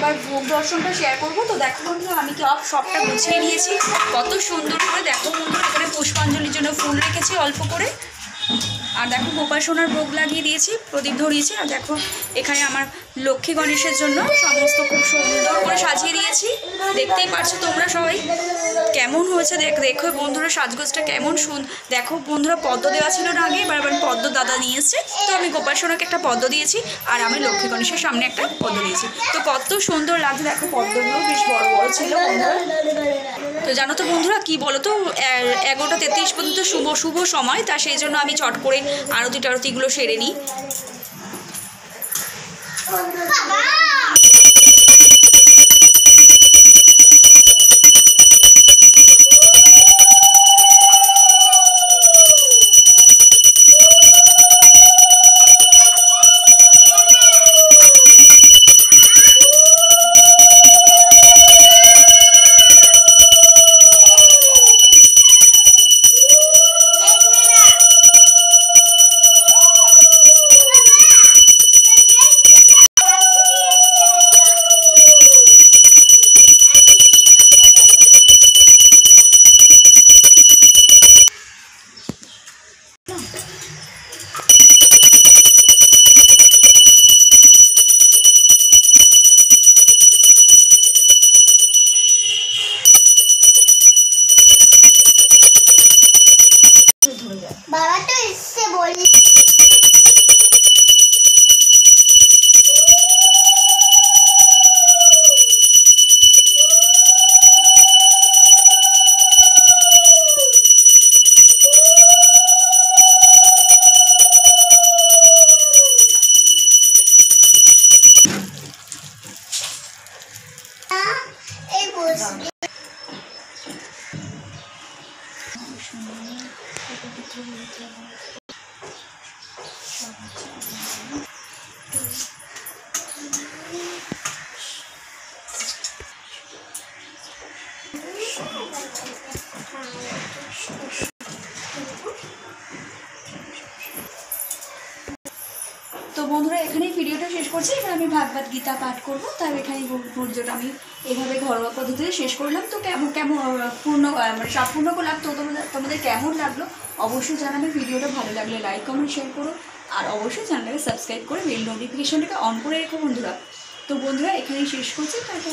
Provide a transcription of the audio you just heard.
এবার ভোগ দর্শনটা শেয়ার করবো। তো দেখো বন্ধুরা আমি সবটা গুছিয়ে নিয়েছি কত সুন্দর করে। দেখো বন্ধুরা এখানে পুষ্পাঞ্জলির জন্য ফুল রেখেছি অল্প করে। আর দেখো গোপাল সোনার ভোগ লাগিয়ে দিয়েছি, প্রদীপ ধরিয়েছি। আর দেখো এখানে আমার লক্ষ্মী গণেশের জন্য সমস্ত খুব সুন্দর করে সাজিয়ে দিয়েছি। দেখতেই পারছো তোমরা সবাই কেমন হয়েছে। দেখো বন্ধুরা সাজগোজটা কেমন দেখো বন্ধুরা পদ্ম দেওয়া ছিল না আগে, এবার পদ্ম দাদা নিয়ে এসছে। তো আমি গোপাল সোনাকে একটা পদ্ম দিয়েছি আর আমি লক্ষ্মী গণেশের সামনে একটা পদ্ম দিয়েছি। তো কত সুন্দর লাগছে। দেখো পদ্মগুলো বেশ বড় বড় ছিল বন্ধুরা। তো জানো তো বন্ধুরা কি বলো তো 11:33 পর্যন্ত শুভ সময়, তা সেই জন্য আমি চট করে আরতিগুলো সেরে নিই। বাবা তো এসে বলি এই বসে তো বন্ধুরা এখানেই ভিডিওটা শেষ করছি। এবার আমি ভাগবত গীতা পাঠ করবো, তাই এখানেই পুজোটা আমি এভাবে ঘরোয়া পদ্ধতিতে শেষ করলাম। তো কেমন মানে সম্পূর্ণ করলাম। তো তোমাদের কেমন লাগলো অবশ্যই জানাবে। ভিডিওটা ভালো লাগলে লাইক কমেন্ট শেয়ার করো, আর অবশ্যই চ্যানেলটাকে সাবস্ক্রাইব করে বেল নোটিফিকেশনটাকে অন করে রেখো বন্ধুরা। তো বন্ধুরা এখানেই শেষ করছি। টাটা।